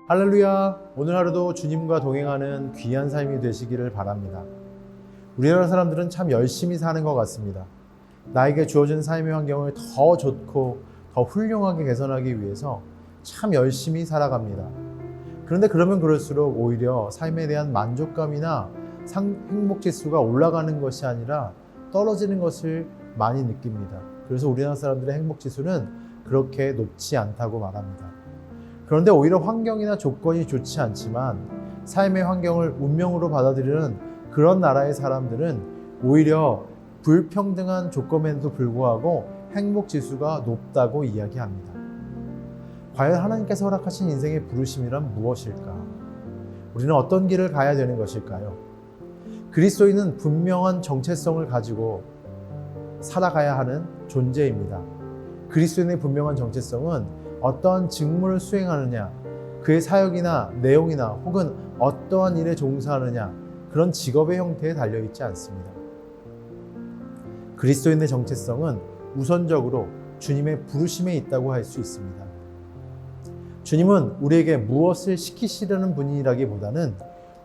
할렐루야! 오늘 하루도 주님과 동행하는 귀한 삶이 되시기를 바랍니다. 우리나라 사람들은 참 열심히 사는 것 같습니다. 나에게 주어진 삶의 환경을 더 좋고 더 훌륭하게 개선하기 위해서 참 열심히 살아갑니다. 그런데 그러면 그럴수록 오히려 삶에 대한 만족감이나 행복 지수가 올라가는 것이 아니라 떨어지는 것을 많이 느낍니다. 그래서 우리나라 사람들의 행복 지수는 그렇게 높지 않다고 말합니다. 그런데 오히려 환경이나 조건이 좋지 않지만 삶의 환경을 운명으로 받아들이는 그런 나라의 사람들은 오히려 불평등한 조건에도 불구하고 행복 지수가 높다고 이야기합니다. 과연 하나님께서 허락하신 인생의 부르심이란 무엇일까? 우리는 어떤 길을 가야 되는 것일까요? 그리스도인은 분명한 정체성을 가지고 살아가야 하는 존재입니다. 그리스도인의 분명한 정체성은 어떠한 직무를 수행하느냐, 그의 사역이나 내용이나 혹은 어떠한 일에 종사하느냐, 그런 직업의 형태에 달려있지 않습니다. 그리스도인의 정체성은 우선적으로 주님의 부르심에 있다고 할 수 있습니다. 주님은 우리에게 무엇을 시키시려는 분이라기보다는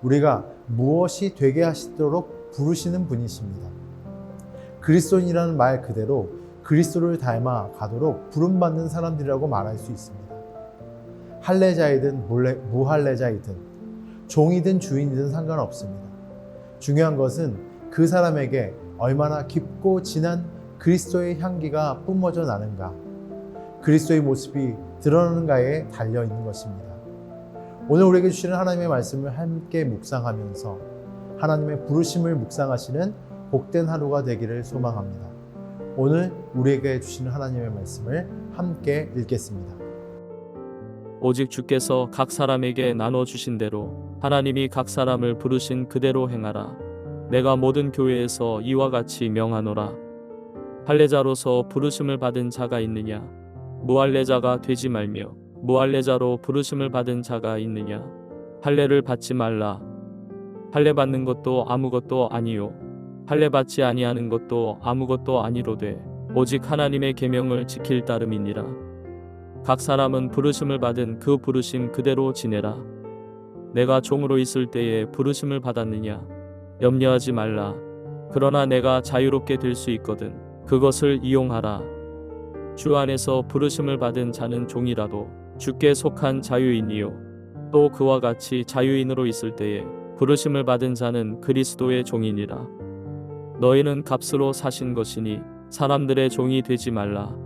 우리가 무엇이 되게 하시도록 부르시는 분이십니다. 그리스도인이라는 말 그대로 그리스도를 닮아 가도록 부름받는 사람들이라고 말할 수 있습니다. 할례자이든 무할례자이든 종이든 주인이든 상관없습니다. 중요한 것은 그 사람에게 얼마나 깊고 진한 그리스도의 향기가 뿜어져 나는가, 그리스도의 모습이 드러나는가에 달려 있는 것입니다. 오늘 우리에게 주시는 하나님의 말씀을 함께 묵상하면서 하나님의 부르심을 묵상하시는 복된 하루가 되기를 소망합니다. 오늘 우리에게 주시는 하나님의 말씀을 함께 읽겠습니다. 오직 주께서 각 사람에게 나눠주신 대로 하나님이 각 사람을 부르신 그대로 행하라. 내가 모든 교회에서 이와 같이 명하노라. 할례자로서 부르심을 받은 자가 있느냐? 무할례자가 되지 말며 무할례자로 부르심을 받은 자가 있느냐? 할례를 받지 말라. 할례 받는 것도 아무것도 아니요 할례 받지 아니하는 것도 아무것도 아니로되 오직 하나님의 계명을 지킬 따름이니라. 각 사람은 부르심을 받은 그 부르심 그대로 지내라. 내가 종으로 있을 때에 부르심을 받았느냐? 염려하지 말라. 그러나 내가 자유롭게 될 수 있거든 그것을 이용하라. 주 안에서 부르심을 받은 자는 종이라도 주께 속한 자유인이요 또 그와 같이 자유인으로 있을 때에 부르심을 받은 자는 그리스도의 종이니라. 너희는 값으로 사신 것이니 사람들의 종이 되지 말라.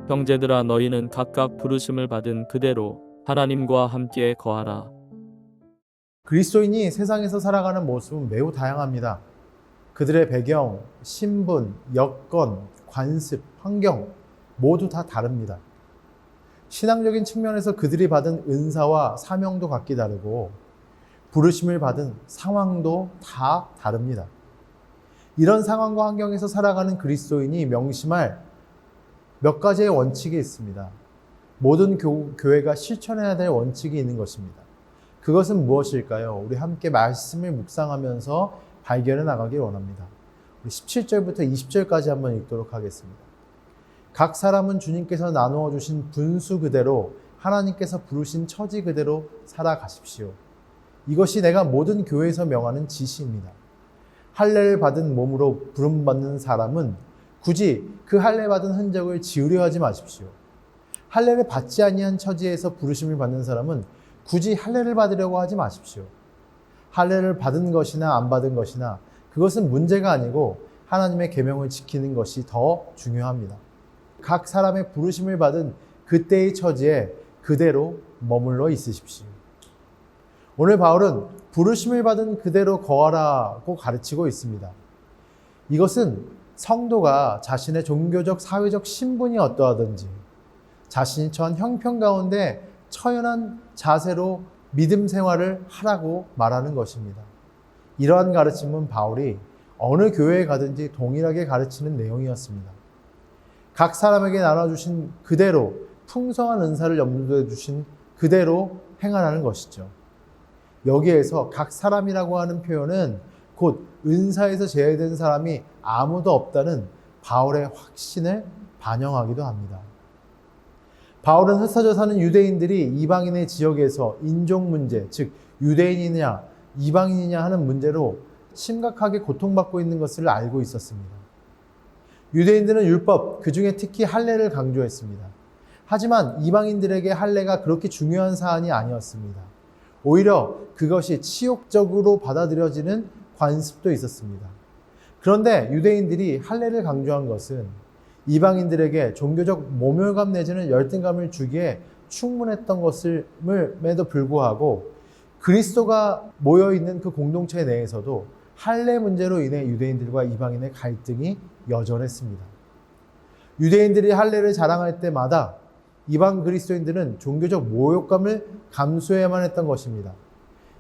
형제들아, 너희는 각각 부르심을 받은 그대로 하나님과 함께 거하라. 그리스도인이 세상에서 살아가는 모습은 매우 다양합니다. 그들의 배경, 신분, 여건, 관습, 환경 모두 다 다릅니다. 신앙적인 측면에서 그들이 받은 은사와 사명도 각기 다르고 부르심을 받은 상황도 다 다릅니다. 이런 상황과 환경에서 살아가는 그리스도인이 명심할 몇 가지의 원칙이 있습니다. 모든 교회가 실천해야 될 원칙이 있는 것입니다. 그것은 무엇일까요? 우리 함께 말씀을 묵상하면서 발견해 나가길 원합니다. 우리 17절부터 20절까지 한번 읽도록 하겠습니다. 각 사람은 주님께서 나누어 주신 분수 그대로 하나님께서 부르신 처지 그대로 살아가십시오. 이것이 내가 모든 교회에서 명하는 지시입니다. 할례를 받은 몸으로 부름받는 사람은 굳이 그 할례 받은 흔적을 지우려 하지 마십시오. 할례를 받지 아니한 처지에서 부르심을 받는 사람은 굳이 할례를 받으려고 하지 마십시오. 할례를 받은 것이나 안 받은 것이나 그것은 문제가 아니고 하나님의 계명을 지키는 것이 더 중요합니다. 각 사람의 부르심을 받은 그때의 처지에 그대로 머물러 있으십시오. 오늘 바울은 부르심을 받은 그대로 거하라고 가르치고 있습니다. 이것은 성도가 자신의 종교적, 사회적 신분이 어떠하든지 자신이 처한 형편 가운데 처연한 자세로 믿음 생활을 하라고 말하는 것입니다. 이러한 가르침은 바울이 어느 교회에 가든지 동일하게 가르치는 내용이었습니다. 각 사람에게 나눠주신 그대로 풍성한 은사를 염두에 두신 그대로 행하라는 것이죠. 여기에서 각 사람이라고 하는 표현은 곧 은사에서 제외된 사람이 아무도 없다는 바울의 확신을 반영하기도 합니다. 바울은 흩어져 사는 유대인들이 이방인의 지역에서 인종 문제, 즉 유대인이냐 이방인이냐 하는 문제로 심각하게 고통받고 있는 것을 알고 있었습니다. 유대인들은 율법, 그 중에 특히 할례를 강조했습니다. 하지만 이방인들에게 할례가 그렇게 중요한 사안이 아니었습니다. 오히려 그것이 치욕적으로 받아들여지는 관습도 있었습니다. 그런데 유대인들이 할례를 강조한 것은 이방인들에게 종교적 모멸감 내지는 열등감을 주기에 충분했던 것임에도 불구하고 그리스도가 모여있는 그 공동체 내에서도 할례 문제로 인해 유대인들과 이방인의 갈등이 여전했습니다. 유대인들이 할례를 자랑할 때마다 이방 그리스도인들은 종교적 모욕감을 감수해야만 했던 것입니다.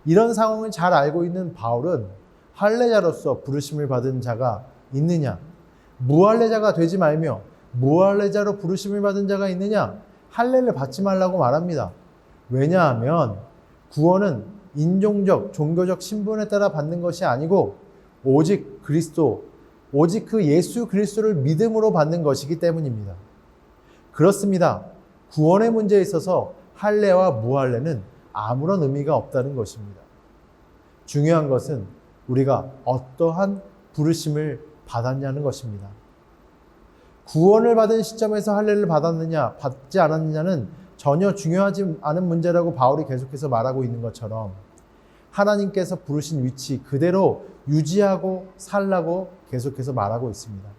이런 상황을 잘 알고 있는 바울은 할례자로서 부르심을 받은 자가 있느냐, 무할례자가 되지 말며 무할례자로 부르심을 받은 자가 있느냐, 할례를 받지 말라고 말합니다. 왜냐하면 구원은 인종적, 종교적 신분에 따라 받는 것이 아니고 오직 그리스도, 오직 그 예수 그리스도를 믿음으로 받는 것이기 때문입니다. 그렇습니다. 구원의 문제에 있어서 할례와 무할례는 아무런 의미가 없다는 것입니다. 중요한 것은 우리가 어떠한 부르심을 받았냐는 것입니다. 구원을 받은 시점에서 할례를 받았느냐, 받지 않았느냐는 전혀 중요하지 않은 문제라고 바울이 계속해서 말하고 있는 것처럼 하나님께서 부르신 위치 그대로 유지하고 살라고 계속해서 말하고 있습니다.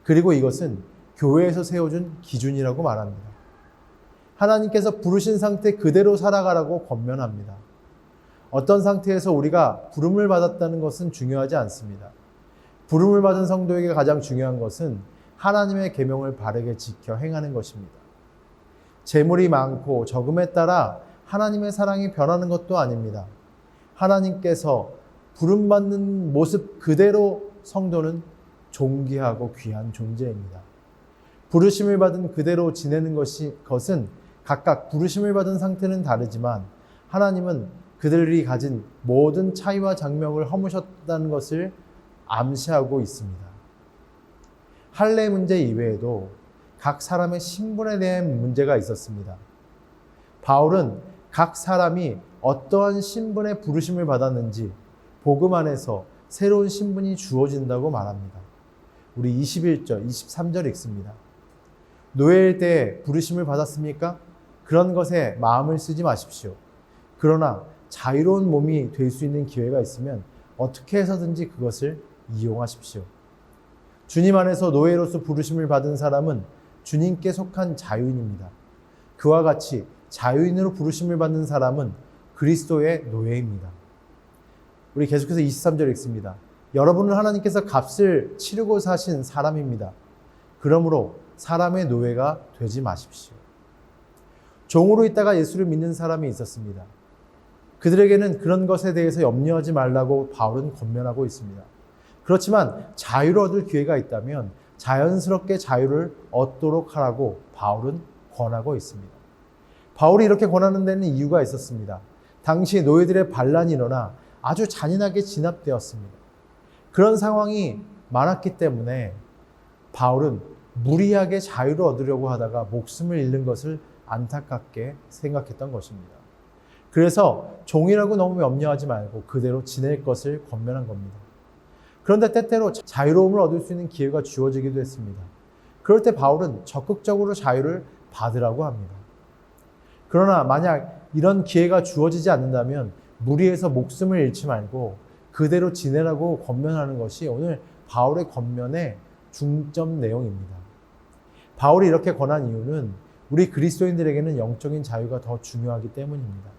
그리고 이것은 교회에서 세워준 기준이라고 말합니다. 하나님께서 부르신 상태 그대로 살아가라고 권면합니다. 어떤 상태에서 우리가 부름을 받았다는 것은 중요하지 않습니다. 부름을 받은 성도에게 가장 중요한 것은 하나님의 계명을 바르게 지켜 행하는 것입니다. 재물이 많고 적음에 따라 하나님의 사랑이 변하는 것도 아닙니다. 하나님께서 부름받는 모습 그대로 성도는 존귀하고 귀한 존재입니다. 부르심을 받은 그대로 지내는 것은 각각 부르심을 받은 상태는 다르지만 하나님은 그들이 가진 모든 차이와 장명을 허무셨다는 것을 암시하고 있습니다. 할례 문제 이외에도 각 사람의 신분에 대한 문제가 있었습니다. 바울은 각 사람이 어떠한 신분의 부르심을 받았는지 복음 안에서 새로운 신분이 주어진다고 말합니다. 우리 21절, 23절 읽습니다. 노예일 때 부르심을 받았습니까? 그런 것에 마음을 쓰지 마십시오. 그러나 자유로운 몸이 될 수 있는 기회가 있으면 어떻게 해서든지 그것을 이용하십시오. 주님 안에서 노예로서 부르심을 받은 사람은 주님께 속한 자유인입니다. 그와 같이 자유인으로 부르심을 받는 사람은 그리스도의 노예입니다. 우리 계속해서 23절 읽습니다. 여러분은 하나님께서 값을 치르고 사신 사람입니다. 그러므로 사람의 노예가 되지 마십시오. 종으로 있다가 예수를 믿는 사람이 있었습니다. 그들에게는 그런 것에 대해서 염려하지 말라고 바울은 권면하고 있습니다. 그렇지만 자유를 얻을 기회가 있다면 자연스럽게 자유를 얻도록 하라고 바울은 권하고 있습니다. 바울이 이렇게 권하는 데는 이유가 있었습니다. 당시 노예들의 반란이 일어나 아주 잔인하게 진압되었습니다. 그런 상황이 많았기 때문에 바울은 무리하게 자유를 얻으려고 하다가 목숨을 잃는 것을 안타깝게 생각했던 것입니다. 그래서 종이라고 너무 염려하지 말고 그대로 지낼 것을 권면한 겁니다. 그런데 때때로 자유로움을 얻을 수 있는 기회가 주어지기도 했습니다. 그럴 때 바울은 적극적으로 자유를 받으라고 합니다. 그러나 만약 이런 기회가 주어지지 않는다면 무리해서 목숨을 잃지 말고 그대로 지내라고 권면하는 것이 오늘 바울의 권면의 중점 내용입니다. 바울이 이렇게 권한 이유는 우리 그리스도인들에게는 영적인 자유가 더 중요하기 때문입니다.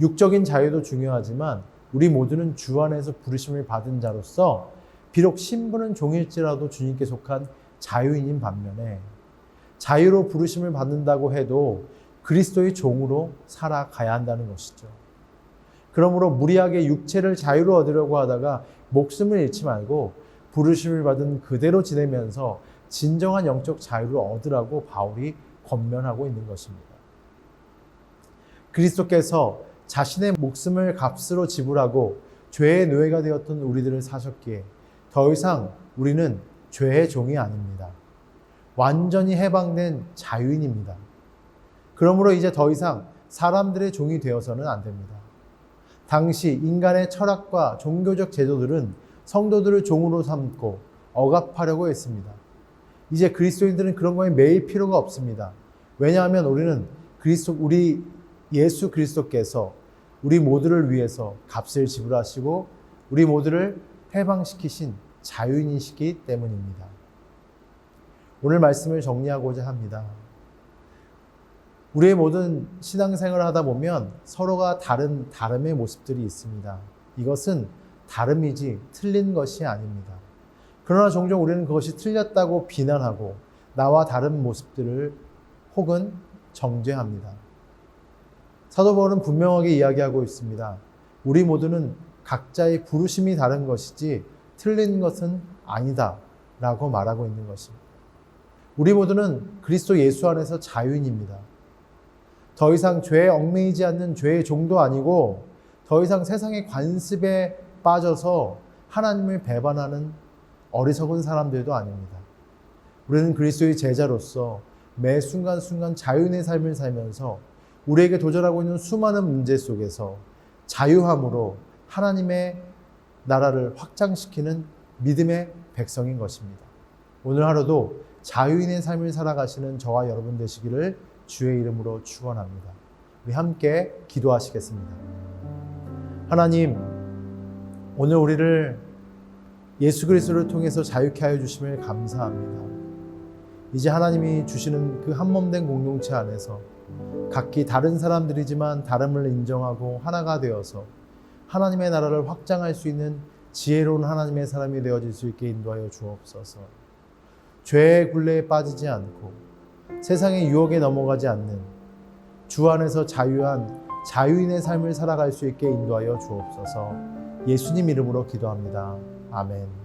육적인 자유도 중요하지만 우리 모두는 주 안에서 부르심을 받은 자로서 비록 신분은 종일지라도 주님께 속한 자유인인 반면에 자유로 부르심을 받는다고 해도 그리스도의 종으로 살아가야 한다는 것이죠. 그러므로 무리하게 육체를 자유로 얻으려고 하다가 목숨을 잃지 말고 부르심을 받은 그대로 지내면서 진정한 영적 자유를 얻으라고 바울이 권면하고 있는 것입니다. 그리스도께서 자신의 목숨을 값으로 지불하고 죄의 노예가 되었던 우리들을 사셨기에 더 이상 우리는 죄의 종이 아닙니다. 완전히 해방된 자유인입니다. 그러므로 이제 더 이상 사람들의 종이 되어서는 안 됩니다. 당시 인간의 철학과 종교적 제도들은 성도들을 종으로 삼고 억압하려고 했습니다. 이제 그리스도인들은 그런 거에 매일 필요가 없습니다. 왜냐하면 우리는 우리 예수 그리스도께서 우리 모두를 위해서 값을 지불하시고 우리 모두를 해방시키신 자유인이시기 때문입니다. 오늘 말씀을 정리하고자 합니다. 우리의 모든 신앙생활을 하다 보면 서로가 다름의 모습들이 있습니다. 이것은 다름이지 틀린 것이 아닙니다. 그러나 종종 우리는 그것이 틀렸다고 비난하고 나와 다른 모습들을 혹은 정죄합니다. 사도 바울은 분명하게 이야기하고 있습니다. 우리 모두는 각자의 부르심이 다른 것이지 틀린 것은 아니다 라고 말하고 있는 것입니다. 우리 모두는 그리스도 예수 안에서 자유인입니다. 더 이상 죄에 얽매이지 않는 죄의 종도 아니고 더 이상 세상의 관습에 빠져서 하나님을 배반하는 어리석은 사람들도 아닙니다. 우리는 그리스도의 제자로서 매 순간순간 자유인의 삶을 살면서 우리에게 도전하고 있는 수많은 문제 속에서 자유함으로 하나님의 나라를 확장시키는 믿음의 백성인 것입니다. 오늘 하루도 자유인의 삶을 살아가시는 저와 여러분 되시기를 주의 이름으로 축원합니다. 우리 함께 기도하시겠습니다. 하나님, 오늘 우리를 예수 그리스도를 통해서 자유케 하여 주심을 감사합니다. 이제 하나님이 주시는 그 한몸된 공동체 안에서 각기 다른 사람들이지만 다름을 인정하고 하나가 되어서 하나님의 나라를 확장할 수 있는 지혜로운 하나님의 사람이 되어질 수 있게 인도하여 주옵소서. 죄의 굴레에 빠지지 않고 세상의 유혹에 넘어가지 않는 주 안에서 자유한 자유인의 삶을 살아갈 수 있게 인도하여 주옵소서. 예수님 이름으로 기도합니다. 아멘.